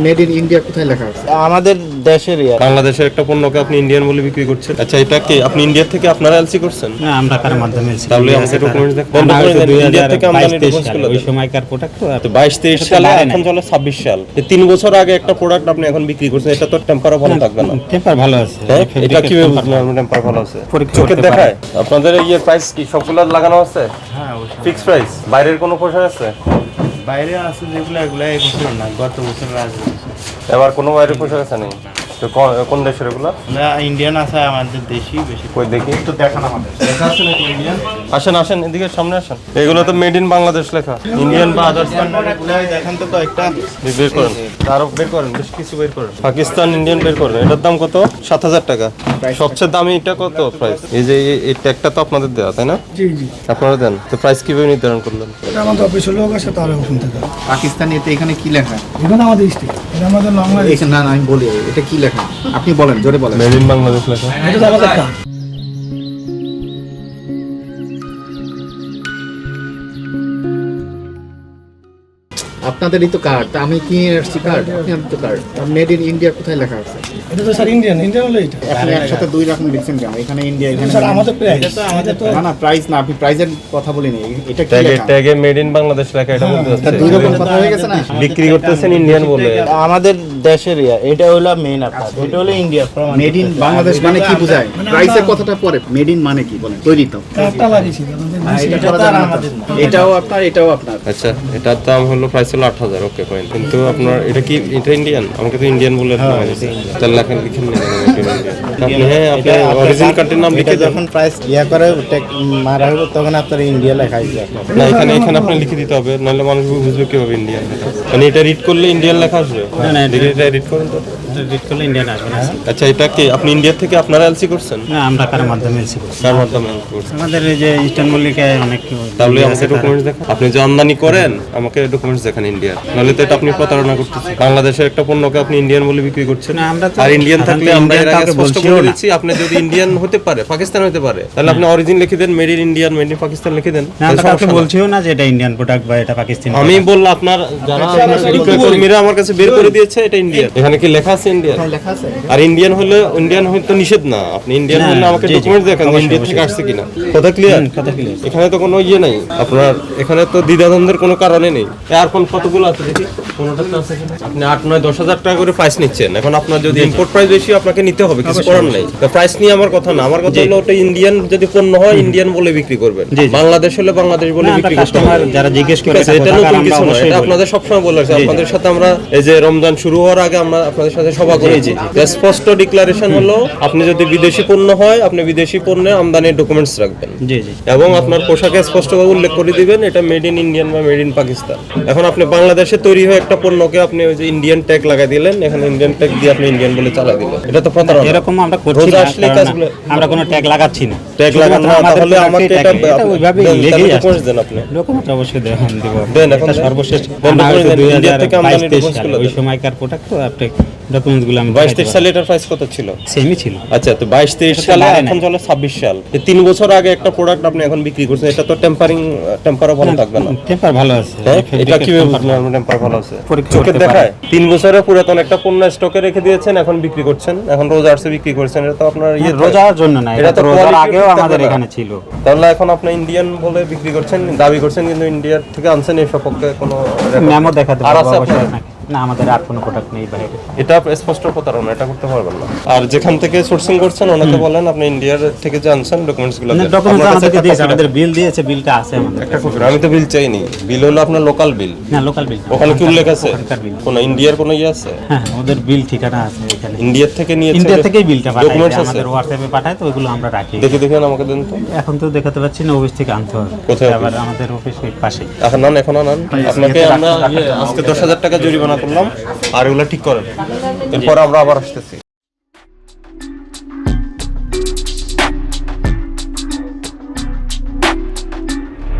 Made in India কোথায় লেখা আছে? আমাদের দেশেরই বাংলাদেশের একটা পণ্যকে আপনি ইন্ডিয়ান বলে বিক্রি করছেন। আচ্ছা, এটা কি আপনি ইন্ডিয়া থেকে আপনারা এলসি করছেন? না, আমরা কার মাধ্যমে এসেছি? তাহলে আমাকে ডকুমেন্টস দেখান। ইন্ডিয়া থেকে আমদানি ডকুমেন্টস গুলো ওই সময়কার প্রোডাক্ট তো 22-23 সালে, এখন চলে 26 সাল। এই 3 বছর আগে একটা প্রোডাক্ট আপনি এখন বিক্রি করছেন, এটা তো টেম্পারও ভালো থাকবে না। টেম্পার ভালো আছে। হ্যাঁ, এটা কিভাবে বুঝলেন টেম্পার ভালো আছে? চোখে দেখায়? আপনাদের এই প্রাইস কি সবগুলো লাগানো আছে? হ্যাঁ, ফিক্স প্রাইস? বাইরের কোনো পোশাক আছে? বাইরে আছে যেগুলো, এগুলো এই বছর না, গত বছর আছে। এবার কোনো বাইরের পোশাক আছে নেই? তো কোন দেশের এগুলো? না, ইন্ডিয়ান আছে, আমাদের দেশি বেশি। কই দেখি একটু দেখান আমাদের। লেখা আছে নাকি ইন্ডিয়ান? আসেন আসেন, এদিকে সামনে আসেন। এগুলো তো মেড ইন বাংলাদেশ লেখা, ইন্ডিয়ান বা আদার্স। দেখেন তো কয়েকটা বের করেন, আরো বের করেন, বেশ কিছু বের করেন। পাকিস্তান ইন্ডিয়ান বের করেন। এটার দাম কত? 7,000 টাকা। সবচেয়ে দামি এটা কত প্রাইস? এই যে এই ট্যাগটা তো আপনাদের দেওয়া, তাই না? জি জি, আপনারা দেন তো, প্রাইস কিভাবে নির্ধারণ করলেন? এটা আমাদের অফিসের লোক আছে, তার হুকুম থেকে। পাকিস্তানি এতে এখানে কি লেখা? এখানে আমাদের স্টেট, এটা আমাদের বাংলাদেশ। এখানে না, আমি বলি এটা কি লেখা, আপনি বলেন, জোরে বলেন। মেড ইন বাংলাদেশ লেখা। এটা তো আমাদের কাজ। আপনাদেরই তো কার্ড, তা আমি কি আসছি কার্ড, আপনি তো কার্ড। মেড ইন ইন্ডিয়া কোথায় লেখা আছে? এটা তো স্যার ইন্ডিয়ান হলো এটা। আপনি একসাথে দুই রকম লিখছেন কেন? এখানে ইন্ডিয়া, এখানে স্যার আমাদের প্রাইস, আমাদের তো না না, প্রাইস না, আপনি প্রাইজের কথা বলিনি। এটা কি ট্যাগে লেখা? ট্যাগে মেড ইন বাংলাদেশ লেখা, এটা বলতে তা চাচ্ছেন? দুই রকম কথা হয়ে গেছে না? বিক্রি করতেছেন ইন্ডিয়ান বলে। আমাদের দেশের এটা হলো মেইন আপনার, এটা হলো ইন্ডিয়া। মেড ইন বাংলাদেশ মানে কি বোঝায়? প্রাইসের কথাটা পরে, মেড ইন মানে কি বলেন, তৈরি তো। কার্ডটা লাগিয়েছি আমাদের দেশে। এটা করা যাবে না তো। এটাও আপনার, এটাও আপনার। আচ্ছা, এটার দাম হলো প্রাইস হলো 8,000। ওকে ফাইন, কিন্তু আপনার এটা কি, এটা ইন্ডিয়ান? আমাকে তো ইন্ডিয়ান বলে তাহলে লেখেন, লিখেন না আপনি? হ্যাঁ, আপনি অরিজিনাল কান্ট্রির নাম লিখে দেন। যখন প্রাইস করে মারা হবে, তখন আপনার ইন্ডিয়া লেখাই যায়। না, এখানে আপনি লিখে দিতে হবে, নাহলে মানুষ বুঝবে কিভাবে ইন্ডিয়ান। মানে এটা রিড করলে ইন্ডিয়ান লেখা আসবে? না, দেখি এটা রিড করেন তো। রিড করলে ইন্ডিয়ান আসবে না। আচ্ছা, এটা কি আপনি ইন্ডিয়া থেকে আপনারা এলসি করছেন? না, আমরা কার মাধ্যমে এসেছি? কার মাধ্যমে করছেন? আমাদের এই যে ইস্টার্ন মল্লিকায় অনেক। তাহলে আমাকে ডকুমেন্টস দেখান। আপনি যে আমদানি করেন, আমাকে ডকুমেন্টস দেখান ইন্ডিয়ার, নাহলে তো এটা আপনি প্রতারণা করতেছেন। বাংলাদেশের একটা পণ্যকে আপনি ইন্ডিয়ান বলে বিক্রি করছেন। না, আমরা তো আর ইন্ডিয়ান থাকলে সাধারণত আমরা এর আগে কাউকে স্পষ্ট বলছিও বলে না। দিচ্ছি, আপনি যদি ইন্ডিয়ান হতে পারে, পাকিস্তান হতে পারে, তাহলে আপনি অরিজিন লিখে দেন, made in Indian, made in Pakistan লিখে দেন। না, আমরা কাউকে বলছিও না যে এটা ইন্ডিয়ান প্রোডাক্ট বা এটা পাকিস্তানি। আমি বললাম, আপনার যারা বিক্রয় কর্মীরা আমার কাছে বের করে দিয়েছে এটা ইন্ডিয়ান। এখানে কি লেখা আছে ইন্ডিয়ান? লেখা আছে। আর ইন্ডিয়ান হলে তো নিষেধ না। আপনি ইন্ডিয়ান না, হলে আমাকে জি, জি, ডকুমেন্টস দেখান, ইন্ডিয়া থেকে আসছে কিনা। কথা ক্লিয়ার? কথা ক্লিয়ার। এখানে তো কোনো ইয়ে নাই আপনার, এখানে তো দ্বিধাদ্বন্দ্বের কোনো কারণে নেই। আর কোন কতগুলো আছে দেখি, কোনটা তো আছে কিনা। আপনি 8-9-10,000 টাকা করে প্রাইস নিচ্ছেন। এখন আপনার যদি ইম্পোর্ট প্রাইস বেশি, আপনাকে নিতে হবে, কিছু করার নাই। তো প্রাইস নিয়ে আমার কথা না, আমার কথা হলো ওটা ইন্ডিয়ান যদি পণ্য হয়, ইন্ডিয়ান বলে বিক্রি করবেন। বাংলাদেশ হলে বাংলাদেশ বলে বিক্রি করতে হবে। কাস্টমার যারা জিজ্ঞেস করে এটা নতুন কিছু না, এটা আপনাদের সবসময় বলে আসছে। আপনাদের সাথে আমরা এই যে রমজান শুরু হওয়ার আগে আমরা আপনাদের সাথে সভা করেছি। স্পষ্ট ডিক্লারেশন হলো, আপনি যদি বিদেশি পণ্য হয়, আপনি বিদেশি পণ্যে আমদানির ডকুমেন্টস রাখবেন। জি জি। এবং আপনার পোশাকে স্পষ্টভাবে উল্লেখ করে দিবেন এটা মেড ইন ইন্ডিয়ান বা মেড ইন পাকিস্তান। এখন আপনি বাংলাদেশে তৈরি হয়ে একটা পণ্যকে আপনি ওই যে ইন্ডিয়ান ট্যাগ লাগাই দিলেন, এখানে ইন্ডিয়ান ট্যাগ দিয়ে আপনি ইন্ডিয়ান বলে চালাই দিলেন, এটা তো প্রতারণা। এরকম আমরা করছি রোজা না, আসলে কারণ কাজগুলো আমরা কোনো ট্যাগ লাগাচ্ছি না। ট্যাগ লাগান না, তাহলে আমাকে এটা ওইভাবে লেগেই আসছে। দেন আপনি ডকুমেন্ট অবশ্যই দেব। দেন, এখন এটা সর্বশেষ বন্ধ করে দেন। ইন্ডিয়া থেকে আমদানি 2022 ডকুমেন্টস গুলো ওই সময়কার প্রোডাক্ট তো আপনি ডকুমেন্টগুলো আমি 22-23 সালে এটার প্রাইস কত ছিল? সেমই ছিল। আচ্ছা, তো 22-23 এটা তো সালে, বাড়ে এখন নাই। চলে 26 সাল। এই 3 বছর আগে একটা প্রোডাক্ট আপনি এখন বিক্রি করছেন, এটা তো টেম্পারও ভালো থাকবে না। টেম্পার ভালো আছে। হ্যাঁ, এটা কিভাবে বুঝলেন টেম্পার ভালো আছে? পরীক্ষা চোখে করতে দেখায়? 3 বছরের পুরাতন একটা পণ্য স্টকে রেখে দিয়েছেন, এখন বিক্রি করছেন, এখন রোজা আসছে বিক্রি করছেন, এটা তো আপনার ইয়ে রোজার জন্য না, এটা তো রোজার quality আগেও ঠিক আমাদের থাকবে না। এখানে ছিল। তাহলে এখন আপনি ইন্ডিয়ান বলে বিক্রি করছেন, দাবি করছেন, কিন্তু ইন্ডিয়ার থেকে আনছেন, এই সপক্ষে কোনো মেমো দেখাতে আর পারবো আছে অবশ্যই আপনার? আপনাকে। না, আমাদের আর কোনো প্রোডাক্ট নেই বাইরে। এটা স্পষ্ট প্রতারণা, এটা করতে পারবেন না। আর যেখান থেকে সোর্সিং করছেন ওনাকে বলেন আপনি ইন্ডিয়ার থেকে যে আনছেন ডকুমেন্টস গুলো দেন। ডকুমেন্ট আপনার কাছে আমাদেরকে একটা দিয়েছে, copy আমাদের বিল দিয়েছে, বিলটা আছে আমাদের একটা কাছে। copy। আমি তো বিল চাইনি, বিল হলো আপনার লোকাল বিল। না, লোকাল বিল। ওখানে কি উল্লেখ আছে ওখানকার বিল। কোন ইন্ডিয়ার কোন ইয়ে আছে? হ্যাঁ, ওদের বিল ঠিকানা আছে এখানে। ইন্ডিয়ার থেকে নিয়েছে, ইন্ডিয়া থেকেই বিলটা পাঠায়, ডকুমেন্টস আছে? আমাদের হোয়াটসঅ্যাপে পাঠায়, তো ওইগুলো আমরা রাখি। দেখে দেখেন আমাকে দেন তো। এখন তো দেখাতে পাচ্ছি না, অফিস থেকে আনতে হবে। কোথায় আবার আমাদের অফিসের পাশে। এখন আনান, এখন আনান। আপনাকে আমরা আজকে 10,000 টাকা জরিমানা করলাম, আর এগুলো ঠিক করেন, এরপর আমরা আবার আসতেছি।